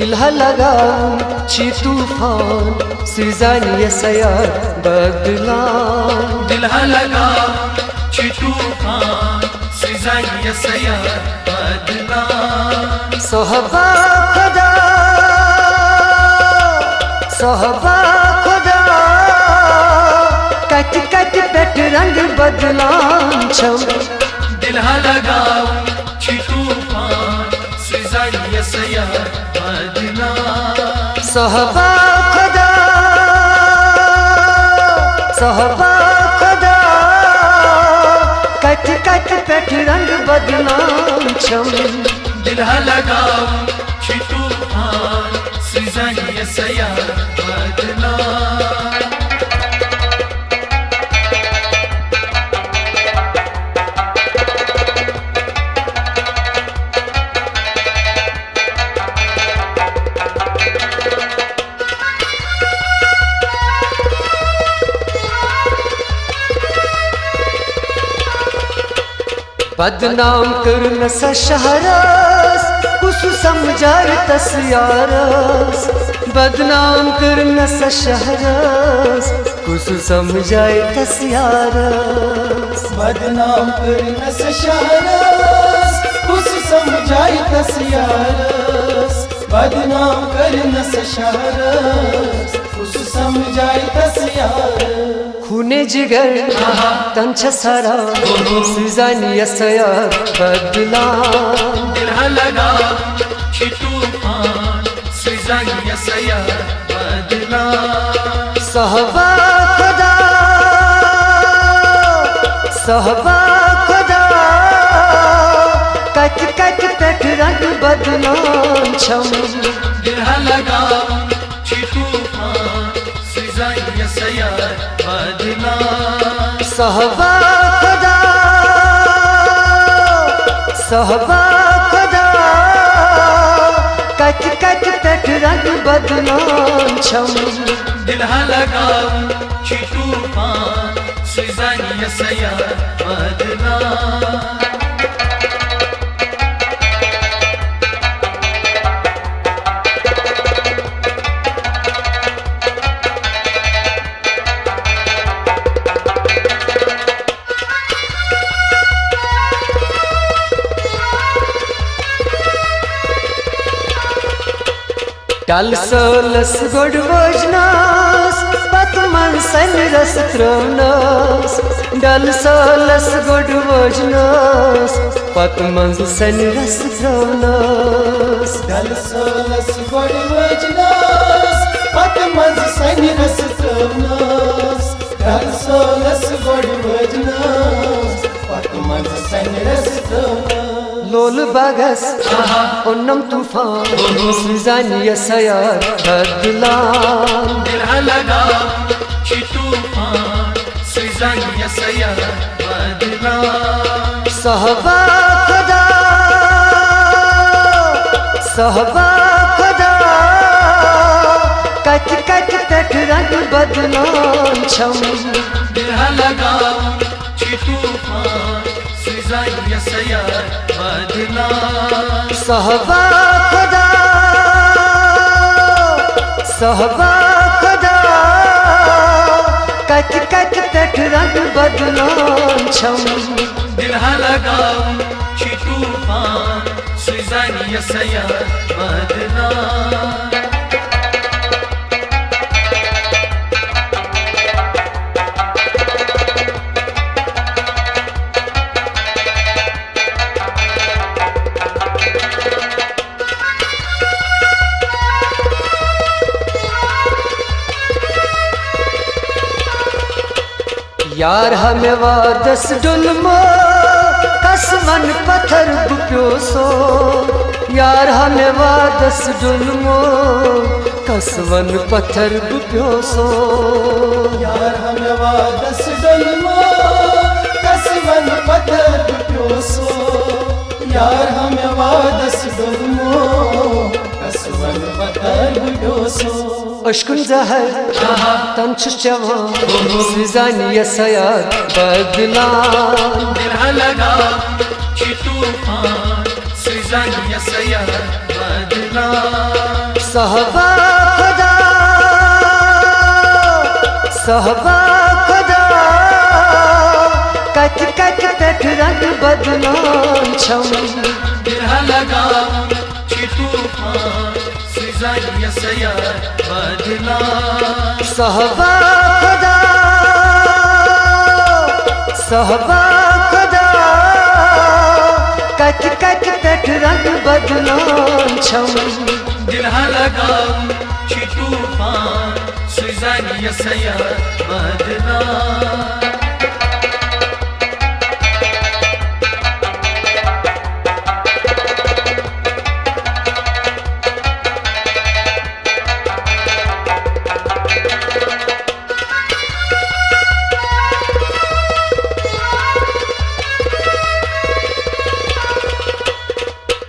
दिलहा लगा छी तूफान सिजानी सयार बदलान दिलहा लगा छी तूफान सिजानी सयार बदलान सोहबा खुदा कट कट पेट रंग बदलान छम दिलहा लगा छी तूफान सिजानी सयार बदलान सोहबा खुदा कट कट पेट रंग बदलान छम दिलहा लगा छी तूफान सिजानी सयार बदलान बदनाम करन सा शहरस कुछ समझाए तस्यारस बदनाम करन सा शहरस कुछ समझाए तस्यारस बदनाम करन सा शहरस कुछ समझाए तस्यारस बदनाम करन सा शहरस कुछ समझाए तस्यारस खूने जिगर तंछ सारा सिजानी सयार बदलान दिलहा लगा छी तूफान सिजानी सयार बदलान सहबा खुदा कट कट पेट रंग बदलान छम दिलहा लगा छी तूफान सिजानी सयार बदलान सहबा खुदा कट कट पेट रंग बदलान छम दिलहा लगा छी तूफान सिजानी सयार बदलान टल सोलस गोड वजनास पतमन सन रस त्रोनस डल सोलस गोड वजनास पतमन सन रस त्रोनस दल सोलस गोड वजनास पतमन सन रस त्रोनस दल सोलस गोड वजनास पतमन सन रस त्रोनस लोल बागस ओनम तूफान सिजानी सयार बदलान दिलहा लगा छी तूफान सिजानी सयार बदलान सहबा खुदा कट कट पेट रंग बदलान छम दिलहा लगा छी तूफान सिजानी सयार बदलान सहबा खुदा कट कट पेट रंग बदलान छम दिलहा लगा छी तूफान सिजानी सयार बदलान यार हमें वादस डुलमो कसमन पत्थर बुप्योसो यार हमें वादस डुलमो कसमन पत्थर बुप्योसो यार हमें वादस डुलमो कसमन पत्थर बुप्योसो यार हमें वादस डुलमो कसमन पत्थर बुप्योसो अश्कुन जहर तंछ जवान सिजानी सयार बदलान दिलहा लगा छी तूफान सिजानी सयार बदलान सहबा खुदा सहबा खुदा कट कट पेट रंग बदलान छम दिल लगाऊं छी तूफान सुजानिया सया बदला सहबा खुदा सहबा खुदा कट कट पेट रंग बदलान छम दिल लगाऊं छी तूफान सुजानिया सया बदला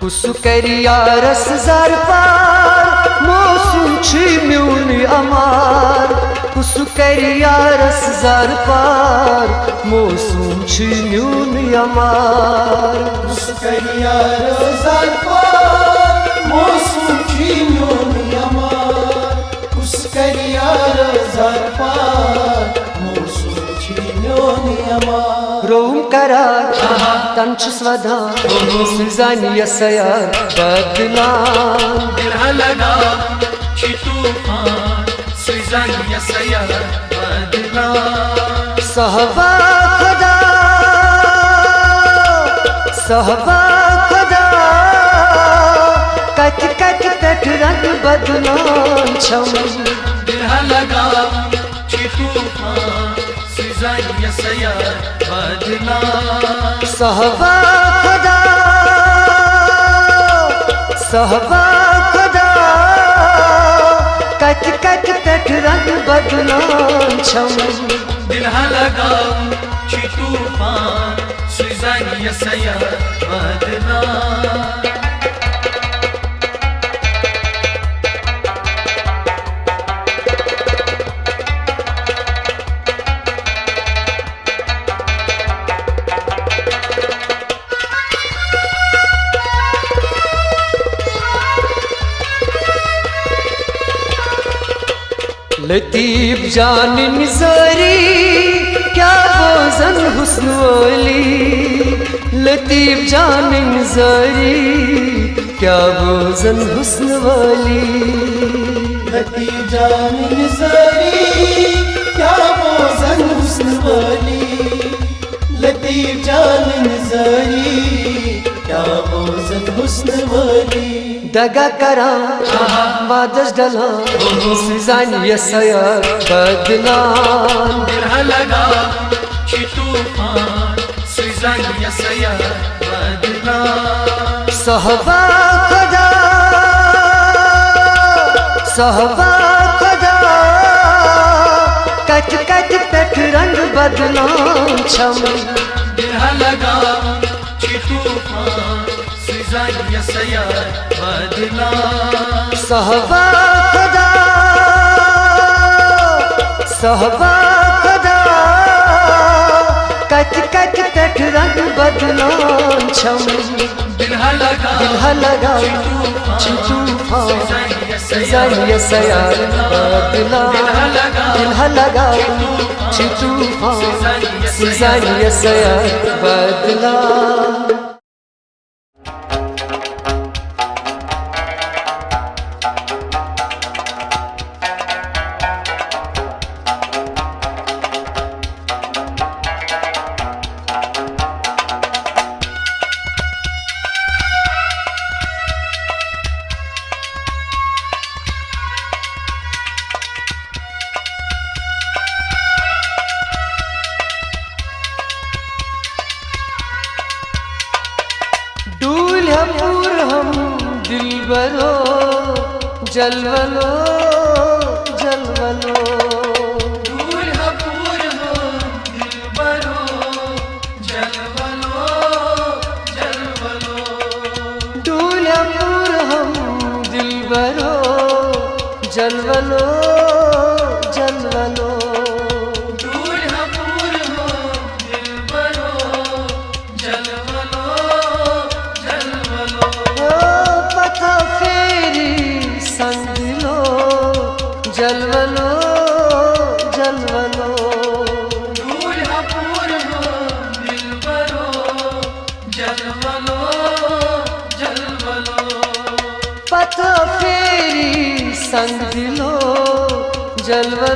कुसु करिया रस जार पार मौसम छी म्यून अमार कुसु करिया रस जार पार मौसम छी म्यून अमार करिया रोज़ार पार मौसम छी म्यून अमार उस करिया रोज़ार पार मौसम छी म्यून अमार रोम करा तंच स्वधा सुजानिया सयार बदलान दिल लगाऊं छी तूफान सुजानिया सया बदला सहबा खुदा सहबा खुदा कट कट पेट रंग बदलान छम दिल लगाऊं छी तूफान सुजानिया सया बदला सहबा खुदा सहबा खुदा कट कट पेट रंग बदलान छम दिल लगाऊं छी तूफान सुजानिया सया बदला लतीफ जान निज़ारी क्या बोझन हुस्न वाली लतीफ जान निज़ारी क्या बोझन हुस्न वाली लतीफ जान निज़ारी क्या बोझन हुस्न वाली लतीफ जान निज़ारी क्या बोझन हुस्न वाली दगा करा वादस डला सुजानिया सयार बदलान दिल लगाऊं छी तूफान सुजानिया सया बदला सहबा खुदा सहबा खुदा कट कट पेट रंग बदलान छम दिल लगाऊं छी तूफान सुजानिया सया बदला सहबा खुदा सहबा खुदा कट कट पेट रंग बदलान छम दिल लगाऊं छी तूफान सुजानिया सयार बदला दिल लगाऊं छी तूफान सुजानिया सयार बदला दूल्हपुर हम दिलबरो जलवलो जलवलो दूल्हपुर हो दिलबरो जलवलो जलवलो दूल्हपुर हम दिलबरो जलवलो जलवलो दूल्हपुर हो दिलबरो जलवलो जलवलो ओ पथा फेरी संग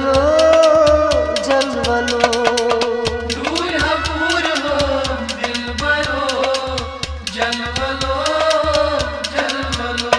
जलवलो जलवलो। दूल्हा पूर हो दिलबरो जलवलो जलवलो।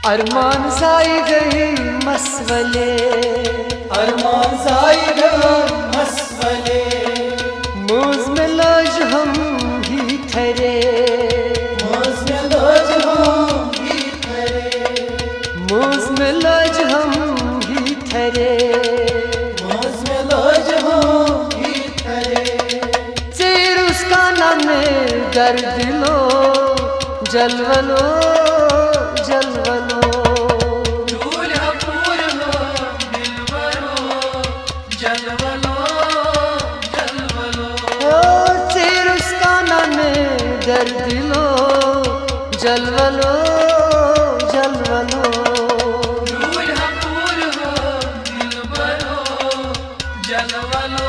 अरमान साई गई मसवले, अरमान साइगा मसवले। मूज में लज हम ही ठहरे, मौज में लज हम ही ठहरे। मूज में लज हम ही ठहरे। मौज में लज हम ही ठहरे। चेर उसका नाम दर्द लो जलवलो जलवलो। दूल्हा पूर हो दिलबरो जलवलो जलवलो। ओ चेर उसका नाम दर्द लो जलवलो जलवलो। दूल्हा पूर हो दिलबरो जलवलो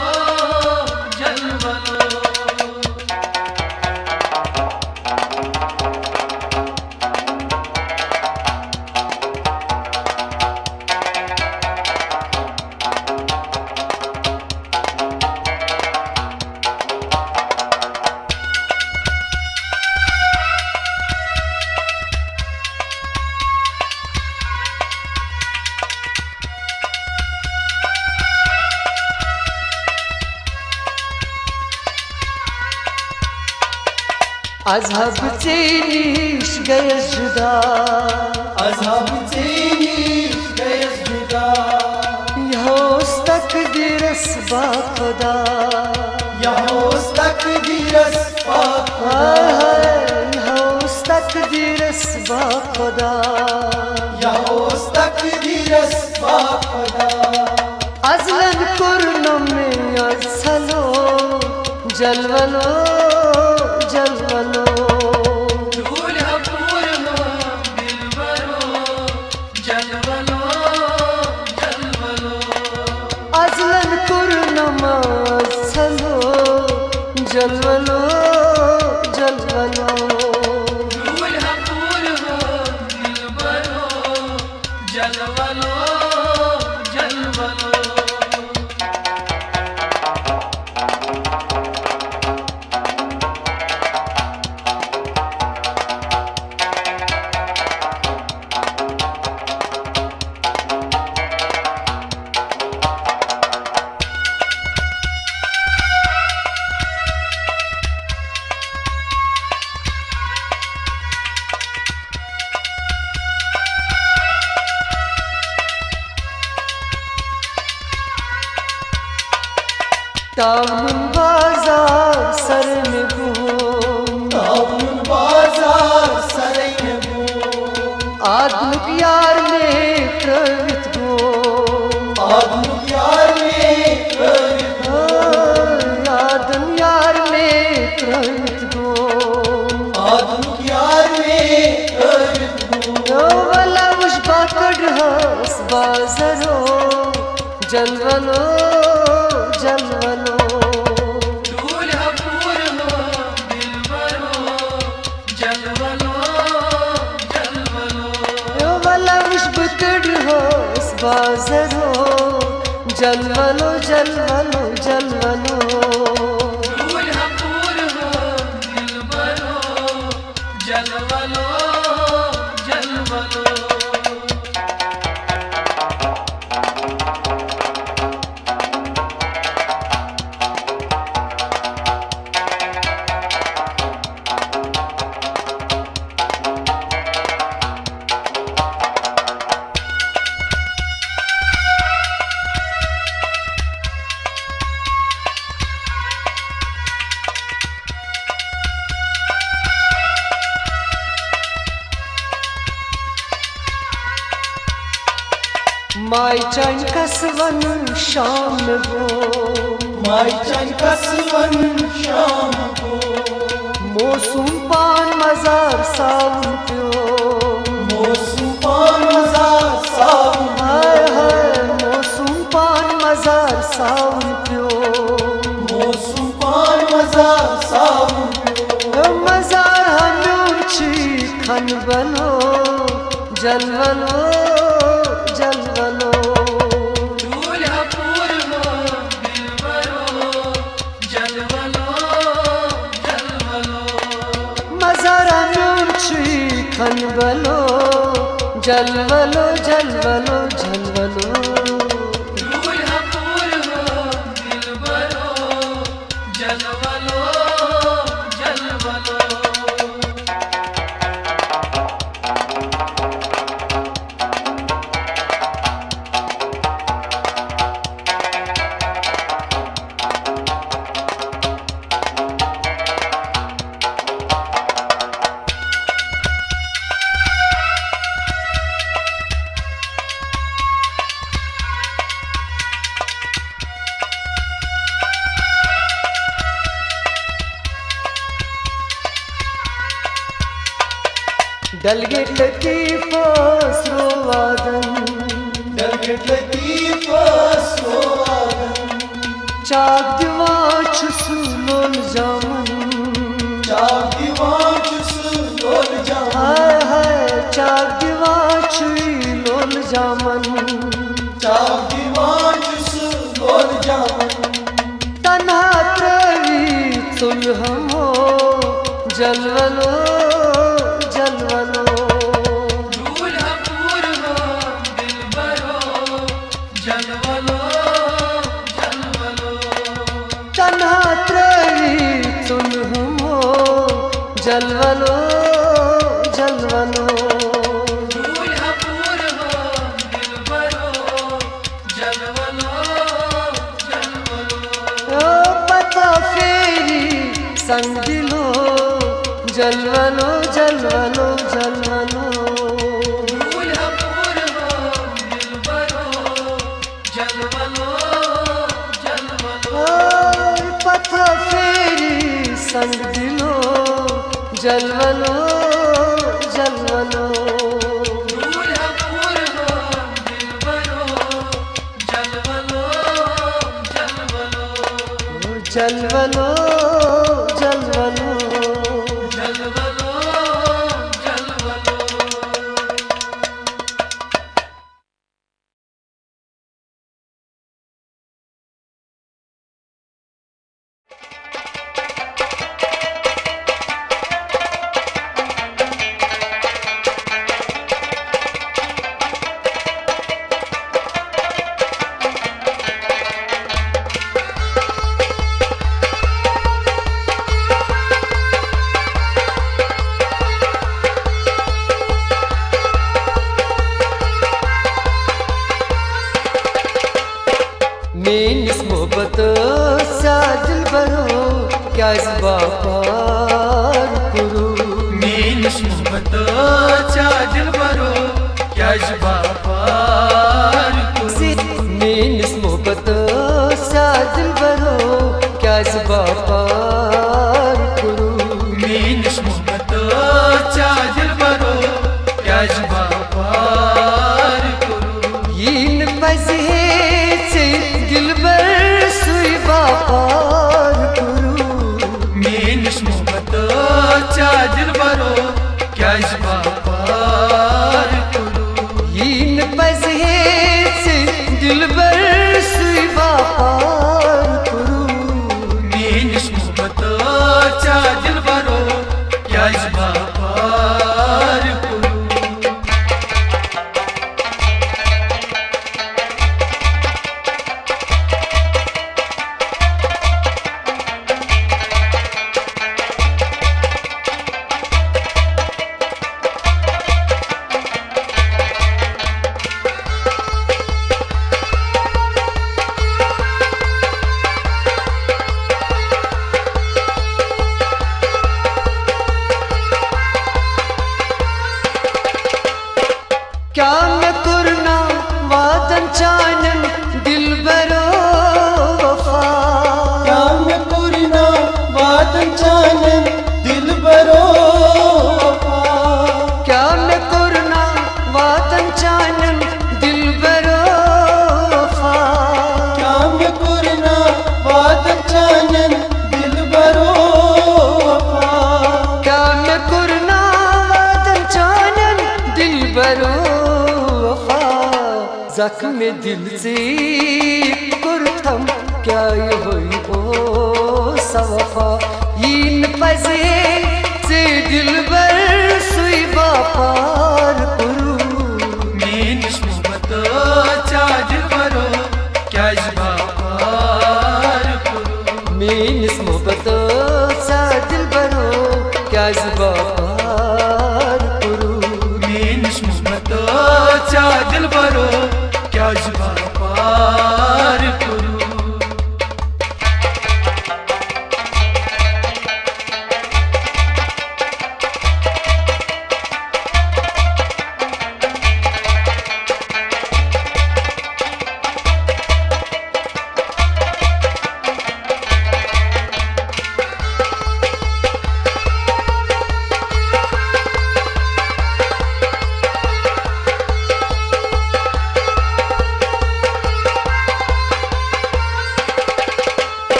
जलवलो। अजहब चीनीश गए जुदा, अज़हब चीनीश गए जुदा। यहोस तकदीरस बा खुदा। यहोस तकदीरस बा हाय खुदा। हाय यहोस तकदीरस बा खुदा। यहोस तकदीरस बा खुदा। अजलन कुर्नम में अजसलो जलवलो जलवलो। दूल्हा पूर हो दिलबरो जलवलो जलवलो। अजलन कुर्नम अजसलो जलवलो जलवलो। दूल्हा पूर हो दिलबरो जलवलो जलवलो। तामुन बाजार सर में घूम, तामुन बाजार सरैन बूम। आदम प्यार में प्रवित घूम। आदम यार में प्रवित आदम यार में प्रवित घूम। आदम यार में प्रवित बूम। वाला उस बाकड़ हस बाजरो जलवलो जलवलो। दूल्हा पूर हो दिलबरो जलवलो जलवलो। वाला उस बाकड़ हस बाजरो जलवलो जलवलो जलवलो। दूल्हा पूर हो दिलबरो जलवलो जलवलो। माय चैन कसवन शाम गो माय चैन कसवन शाम को मौसम पान मजार सावन प्यो मौसम पान मजार सावन हाय हाय मौसम पान मजार सावन प्यो मौसम पान मजार सावन मजार हमें छी खन बनो जलवलो जलवलो दूल्हा पूर्व दिलबरो जलवलो जलवलो मजार हमें छी खन बनो जलवलो जलवलो जलवलो दूल्हा पूर्व दिलबरो जलवलो जलवलो डलगेट लतीफ़ो स्रोवादन डलगेट लतीफ़ो स्रोवादन चाक दीवार छुसलोल जामन चाक दीवार छुसलोल जामन हाय हाय चाक दीवार छुसलोल जामन चाक दीवार छुसलोल जामन तन्हा त्रवी तुल हमो जलवलो जलवलो दूल्हा पूर्व दिलबरो जलवलो जलवलो तन्हा त्रवी तुल हमो जलवलो जलवलो दूल्हा पूर्व दिलबरो जलवलो जलवलो ओ पता फेरी संग दिलो जलवलो जलवलो जलवलो दूल्हा पूर्व दिलबरो जलवलो जलवलो ओ पता फेरी संग दिलो जलवलो जलवलो दूल्हा पूर्व दिलबरो जलवलो जलवलो जलवलो जलवलो जलवलो जलवलो मेनिस मोहब्बत सादिल बरो क्या इस बापार करो मेनिस मोहब्बत चा दिलबरो क्या जबापार मेनिस मोहब्बत सादिल बरो क्या इस बापार करो मेनिस मोहब्बत चा दिलबरो क्या जबापार यीन पजे से दिलबर सुई बापार करो मेनिस मोहब्बत चा दिलबरो क्या जबापार यीन पजे से दिलबर सुई बापार करो मेनिस मोहब्बत चा दिलबरो क्या जबापार चानन दिल बरो वफा क्या मैं पुरना वादन चानन दिल बरो वफा क्या मैं करना वातन चानन दिल बरो वफा क्या मैं पुरना वादन चानन दिल बरो वफा क्या मैं करना वातन चानन दिल बरो वफा जख्म दिल से कुरथम क्या ये हुई ओ सवफा यीन पजे से दिल बर सुई बापार कुरू मीनिस मोहब्बत चा दिल बरो क्या बापार करू मीनिस मोहब्बत सा दिल बरो क्या बापार कुरू मीनिस मोहब्बत चा दिल बरो क्या बापार करू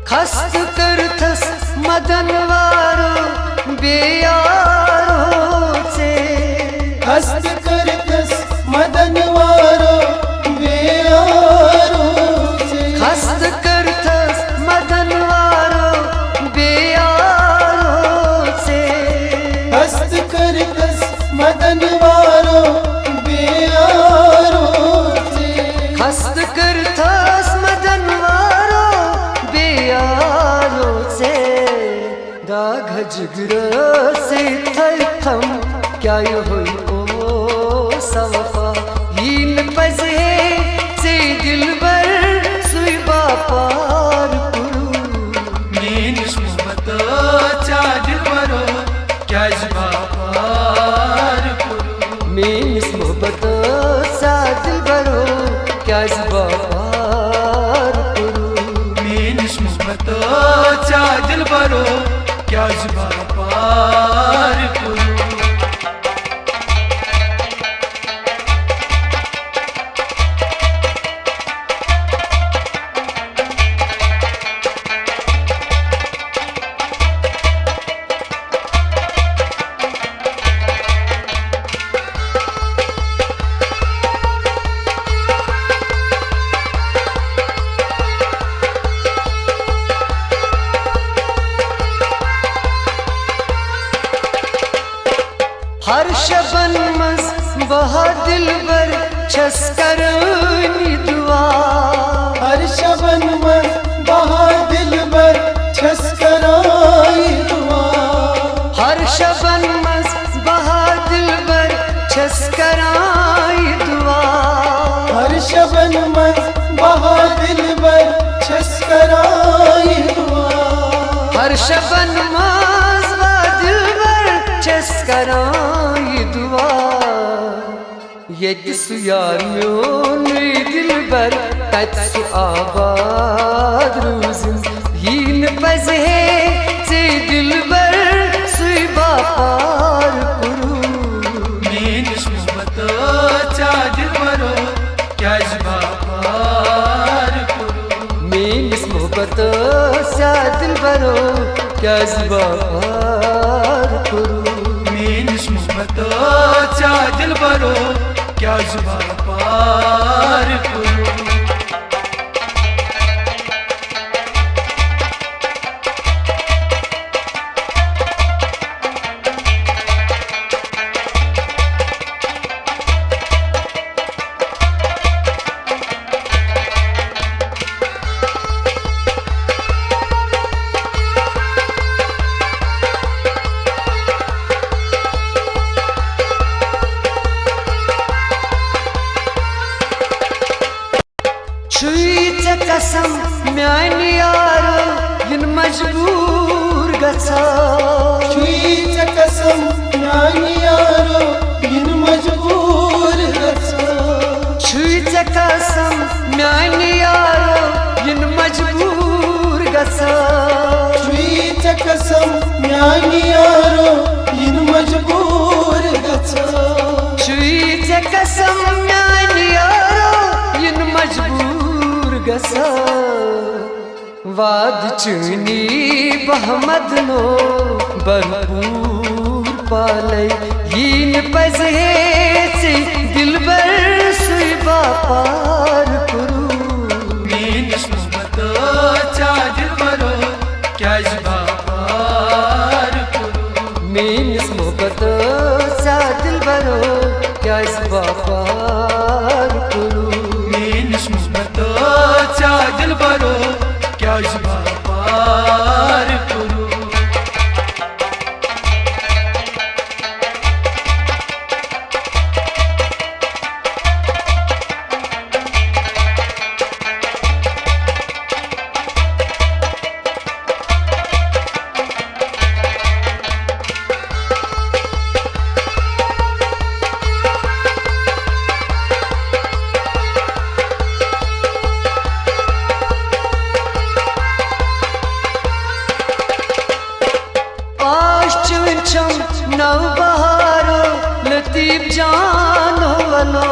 खस्त करथस मदन वारो बेयारो से हस्त करतस मदन वारो बेयारो से खस्त करथस मदन वारो बेयारो से हस्त करतस मदन वारो बेयारो से खस्त करथस मदन वारो बेयारो से दाग जिगर से थम क्या ये हुई ओ सवफा यीन पजे से दिल बर सुई बापार कुरू मीनिस मोहब्बत चा दिल बरो क्या बापार करू मीनिस मोहब्बत सा दिल बरो क्या बापार कुरू मीनिस मोहब्बत चा दिल बरो क्या बापार करू हर शबन मस बहा दिल बर छस करनी दुआ हर शबन में बहा दिल बर छस कराई दुआ हर शबन मस बहा दिल बर छस कराई दुआ हर शबन में बहा दिल बर छस कराई दुआ हर शबन मस बहा दिल बर छस कराई दुआ ये सु यार म्योन दिल बर तत्सु आबाद रूजिन यीन पजे से दिल बर सुई बापार कुरू मीनिस मोहब्बत चा दिल बरो क्या बापार करू मीनिस मोहब्बत सा दिल बरो क्या बापार कुरू मीनिस मोहब्बत चा दिल बरो क्या बापार करू कसम म्यानी यारो इन मजबूर गछा छुई कसम म्यानी यारो इन मजबूर गछा छुई चे कसम म्यानी यारो इन मजबूर गसा चुई चे कसम म्यानी यारो इन मजबूर गसा चुई चे कसम म्यानी यारो इन मजबूर गसा वाद चुनी बहमद नो भरपूर पाले यीन पजे से दिलबर सुई बापार करू मीनिस मोहब्बत चा दिल बरो क्या बापार करू मीनिस मोहब्बत चा दिल बरो क्या बापार करू मीनिस मोहब्बत चा दिल बरो क्या बापार करू नव बहारो लतीफ जानो वलो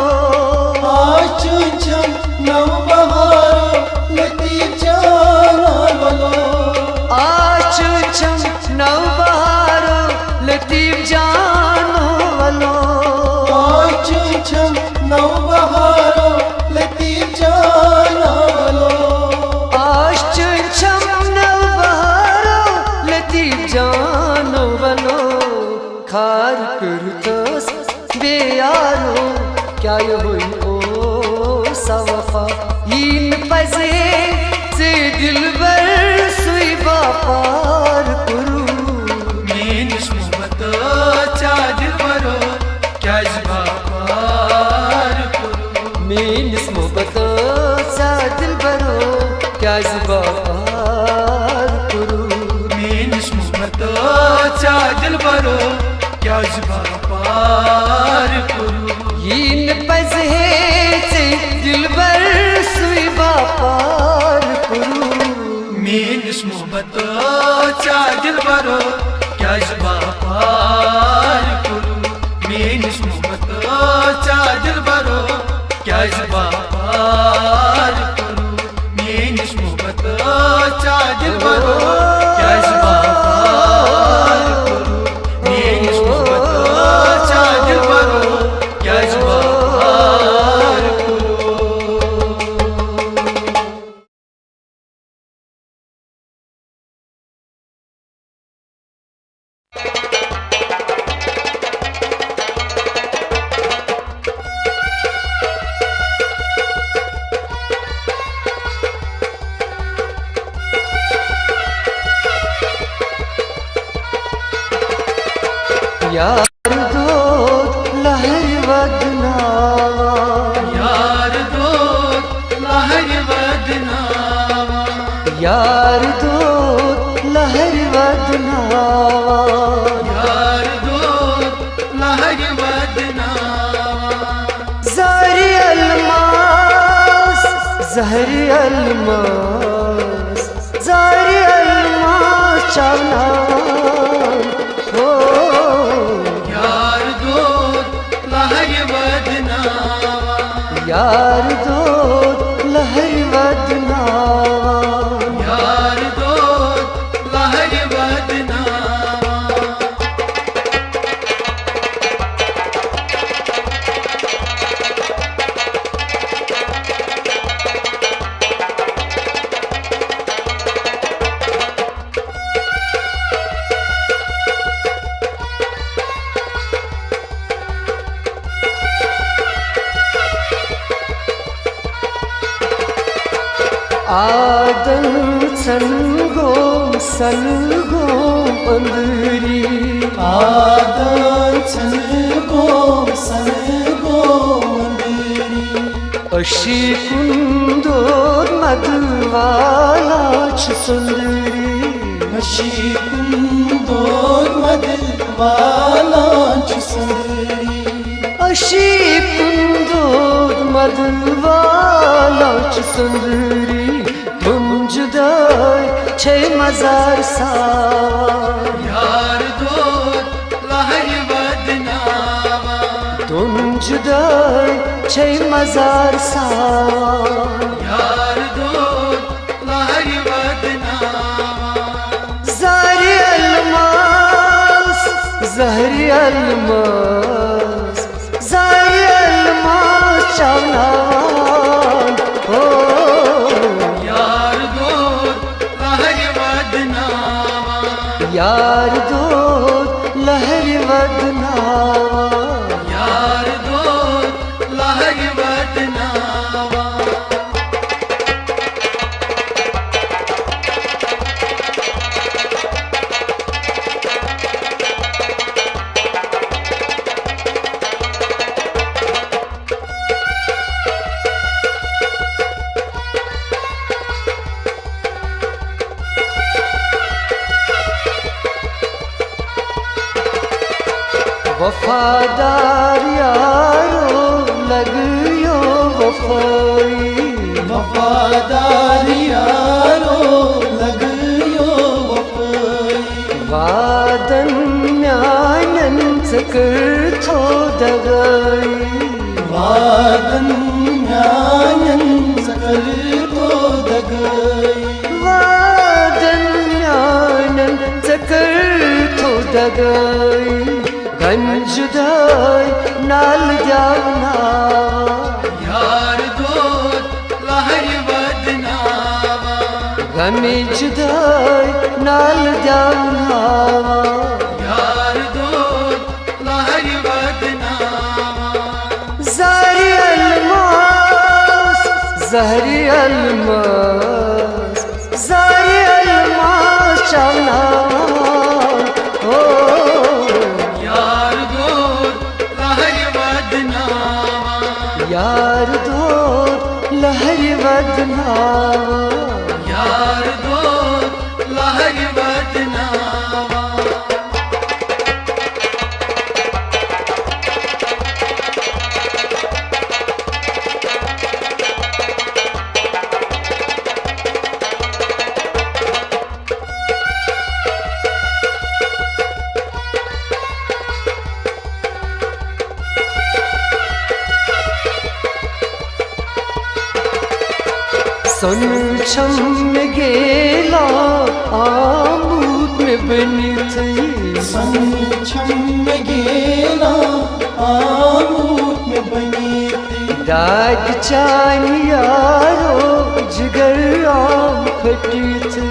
आचुचम नव बहारो लतीफ जानो वलो आचुचम नव बहारो लतीफ जानो वलो आचुचम नव बहारो लतीफ जानो वलो आचुचम नव बहारो लतीफ जानो वलो खार करतस बेयारो क्या ये हुई ओ सवफा इन पजे से दिलबर सुई बापार करू मीनिस मोहब्बत चा दिल बरो क्या बापार करू मीनिस मोहब्बत चा दिल बरो क्या बापार करू मीनिस मोहब्बत चा दिल बरो क्या बापार करू इन पजे से दिलबर सुई बापार करू मीनिस मोहब्बत चा दिल बरो क्या बापार करू मीनिस मोहब्बत चा दिल बरो क्या बापार करू मीनिस मोहब्बत चा दिल बरो क्या बापार करू मीनिस मोहब्बत चा दिल बरो क्या बापार करू यार दो लहर वदनावा यार दो लहर वदनावा यार दो लहर वदनावा यार दो लहर वदनावा ज़हरी अलमास ज़हरी अलमास ज़हरी अलमास चावना हो यार दो लहर वदनावा यार दो लहर वदनावा यार दो लहर वदनावा आदम संगो सलगो अंदरी आदम सनगो सनगो मंदिरी अशी कुंदो मधुवाला सुंदरी अशी कुंदो मधुवाला सुंदरी अशी कुंदो मधुवालाच सुंदरी तुम जुदाई छे मजार सावा यार दोस्त लहर बदनावा तुम जुदाई छे मजार सावा यार दोस्त लहर बदनावा ज़ारी अलमास ज़हरी अलमास ज़ारी अलमास चावनान हो यार दोस्त लहर बदनावा यार दो लहर बदनावा यार दोस्त लहर बदनावा वफादार यारो लगियो वफाई वफादार यारो लगियो वफाई वादन न्यायन सकर थो दगाई वादन न्यायन सकल तो दगाई वादन न्यायन सकर थो दगाई गंजुदाई नाल जावनावा यार दोस्त लहर बदनावा गमी जुदाई नाल जावनावा यार दोस्त लहर बदनावा ज़ारी अलमास ज़हरी अलमास ज़ारी अलमास चावनावा हो यार दोस्त लहर बदनावा यार दो लहर बदनावा यार दोस्त लहर बदनावा सुन छम में गेला आमूद में बनी थी संछम में गेला आमूद में बनी थी दाग चानियारो जिगर आम फटी थी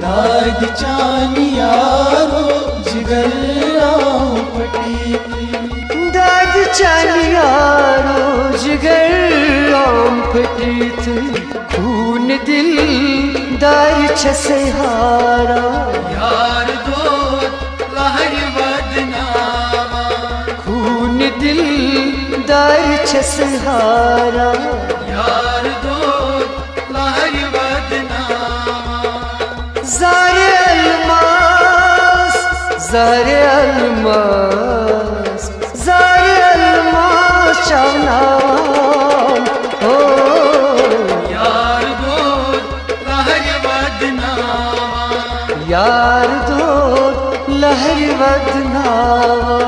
दाग चानियारो जिगर आम फटी थी दाग चानियारो जिगर आम फटी थी खून दिल दार छसे हारा यार दोस्त लहर बदनावा खून दिल दार छसे हारा यार दोस्त लहर बदनावा ज़ारे अलमास ज़ारे अलमास ज़ारे अलमास चावनान हो यार दोस्त लहर बदनावा यार दो लहर बदनावा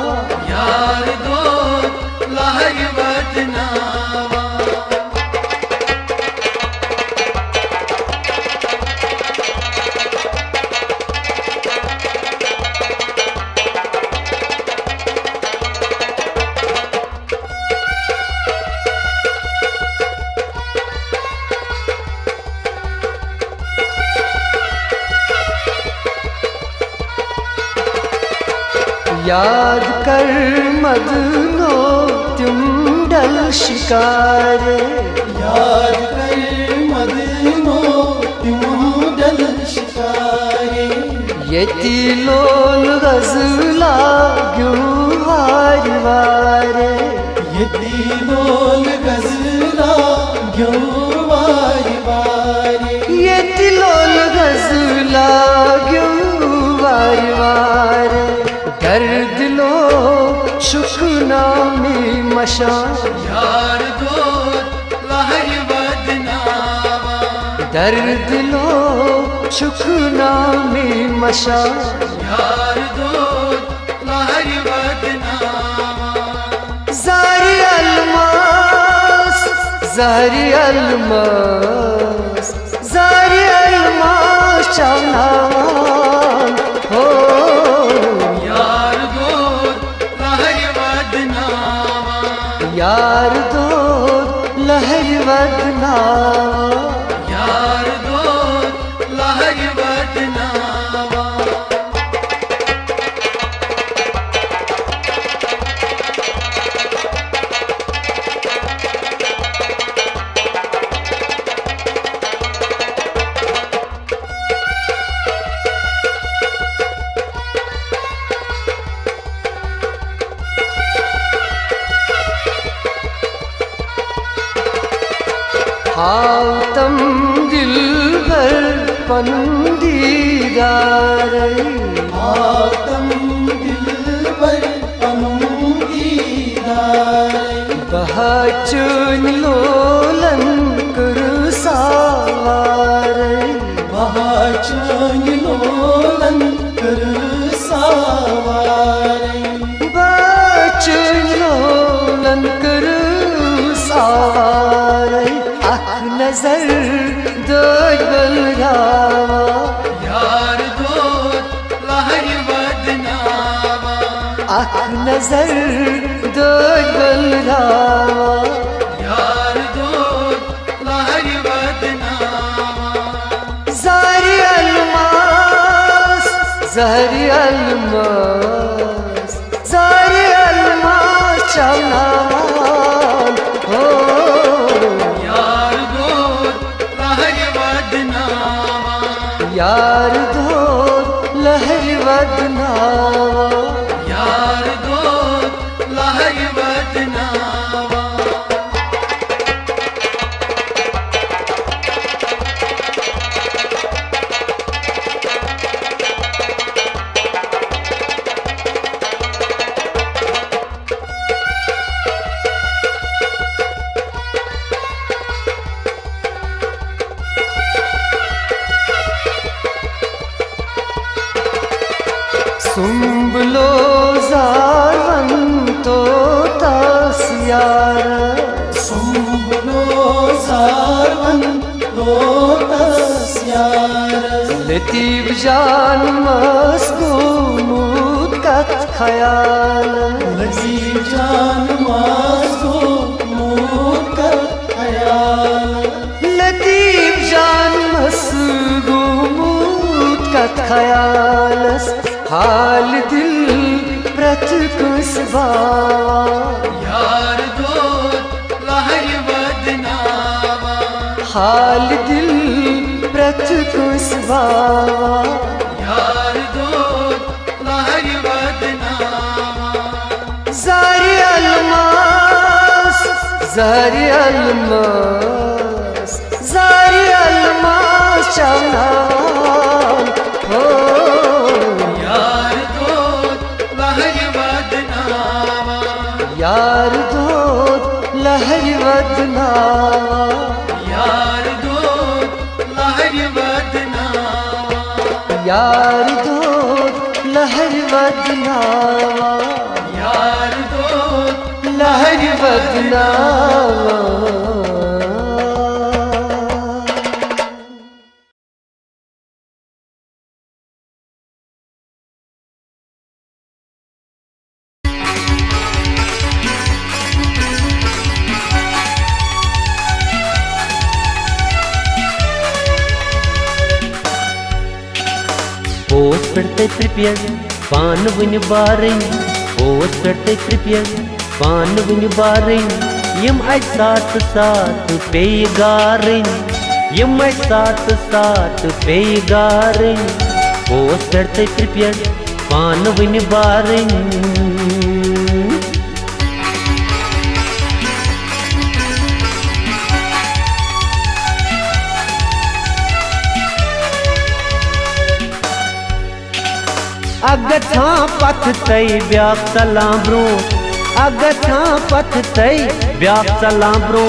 यार दोस्त लहर बदनावा याद कर मदनो तुम डल शिकारे याद कर मदनो तुम डल शिकारे यति लोल गजला क्यों वार वारे यति लोल गजला क्यों वार वारे यति लोल गजला क्यों वार वारे दर्द लो शुकना में मशा यार दोस्त दर्द लो शुकना में मशा यार दोस्त लहर बदनामा ज़ारी अलमास ज़ारी अलमास ज़ारी अलमास चावनान हो यार दोस्त लहर बदनामा यार दो लहर बदनामा यार दोस्त लहर बदनामा हातम दिल भर पंदीदार हातम दिलबर पनुदीदार बहाचुन लोलन कर सावार बहाचन लोलन कर सावार बहाचुन लोलन कर सावार आँख नजर दो बलरावा यार दोस्त लहर बदनामा आँख नजर दो बलरावा यार दोस्त लहर बदनामा ज़ारी अलमास ज़ारी अलमास ज़ारी अलमास चावनान हो यार दोस्त लहर बदनामा यार दो लहर बदनामा यार दोस्त लहर बदनामा सुम्बलो ज़ारवन तो तासियार सुम्बलो ज़ारवन लोटस्यार लतीफ जान मस्कूमूद कत ख़याल लजीब जान माज़ो मूकर ख़याल लतीफ जान मस्कूमूद कत ख़यालस हाल दिल प्रत कुसबावा यार दोस्त लहर बदनामा हाल दिल प्रत कुसबावा यार दोस्त लहर बदनामा ज़ारी अलमास ज़ारी अलमास ज़ारी अलमास चावनान हो यार दोस्त लहर बदनामा यार दो लहर बदनामा यार दोस्त लहर बदनामा यार दो लहर बदनामा यार दोस्त लहर बदनामा Oos perte pripyas, paan vun baring. Oos perte pripyas, paan vun baring. Yim ai saat saat pey garing. Yim ai saat saat pey garing. Oos perte pripyas, paan vun baring. Agatha path tai byak salam bro Agatha path tai byak salam bro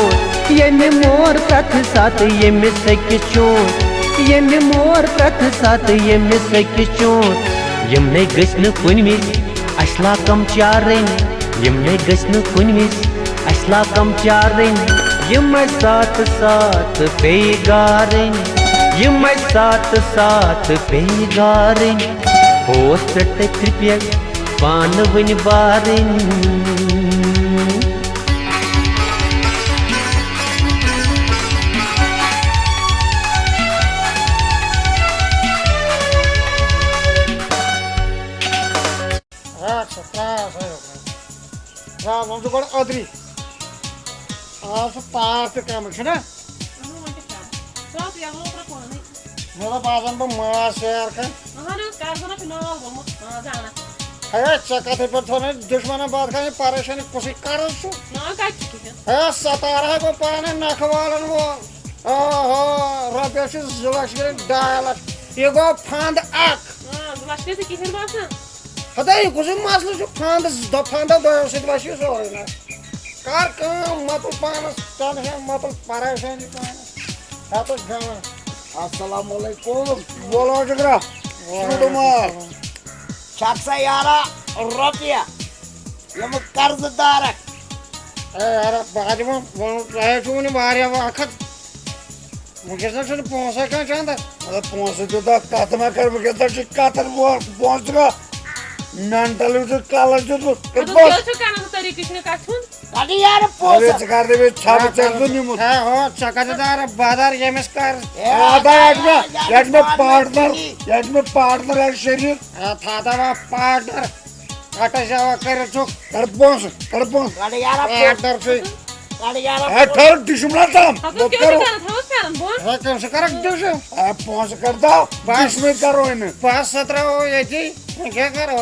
Yemi mor prat sat yemi sekishon Yemi mor prat sat yemi sekishon Yemne gışnu kunmis Asla kam charin Yemne gışnu kunmis Asla kam charin Yemay saat saat peygarin Yemay saat saat peygarin Hosperte kripya Panvin barin Raam to go Adri. Also part the commission. Mela bazan bu maaş yerken. Hayat çakate पर थोने दुश्मन बात करने परेशानी कुछ कर सो है सतारा को पाने नखवालन वो ओहो रुपये से जुलाश के डायलॉग ये को फंड आक हता ये कुछ मसला जो फंड दो से बाशी सो ना कार काम मत पाना टेंशन मत परेशानी पाना है तो गाना अस्सलाम वालेकुम बोलो जगरा सुडुमार Çaksa yara Rupiya Yem कर्जदार अरे बाद में वो चुनी बाहर या वक्त मुझे सब सुन पहुंचा कहाँ चाहता अरे पहुंचे तो तक कातमा कर मुझे तक कातर वो पहुंच गया नंटलू तो काला जो तो Hadi yara अरे posa चकार दे बे छाप चल तो नहीं मुझे है हो चकाचदार बाजार ये मिस्कर आता याद में पार्टनर है शरीर था वो पार्टनर काटा जावा कर चुक कर पहुंच Hadi yara पार्टनर से Hadi yara है थर दुश्मन था वो करो है कम से कर दो से है पहुंच कर दो बस में करो इन्हें 5-17 हो ये जी क्या करो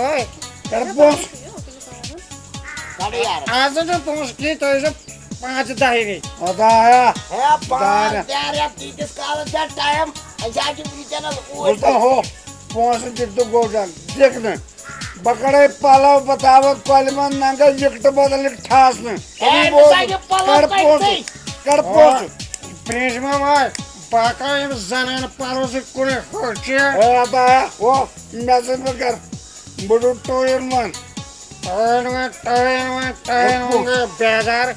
कर पहुंच Hadi yara आज जो पहुंच की तो ये 5-10 ही आता है He pan yara titis kala that time Aja ki bitana बोलता हो पहुंच के तो गोजान देखने बकरे पाला बताओ कलमन नंगा जिक्ट बदल ठास में Eh, बोल beside pala कर पहुंच प्रिंस मामा बाका ये जाने पारो से कोने होचे है आता है वो मैसेज में कर बुडू टोयर मन बेजार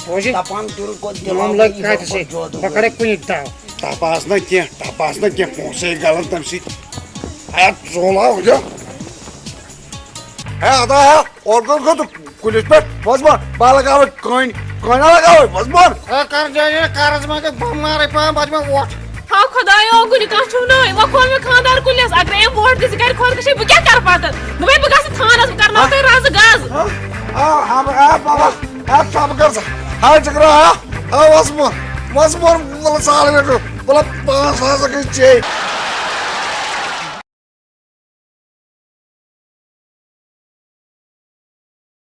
होजी Tapan dul ko हम लोग कहते से बकरे कुनी दाव तपास न के पहुंचे गलत तमसी है जोला हो जा है आता है और को तो पुलिस पे बसमान बाल लगाओ कोइन लगाओ बसमान कर जाए कारज में के बम मारे पा बाद में वोट हाँ खुदायो गुनी कछु न वो खोल में खानदार कुलिस अगर एम वोट दिस कर खोल के बह क्या कर पात मैं बगस थानस करना ते राज गाज हम बाबा आप सब कर हां चक्रा हां बसमान बोला साल में बोला 5 साल के चाहिए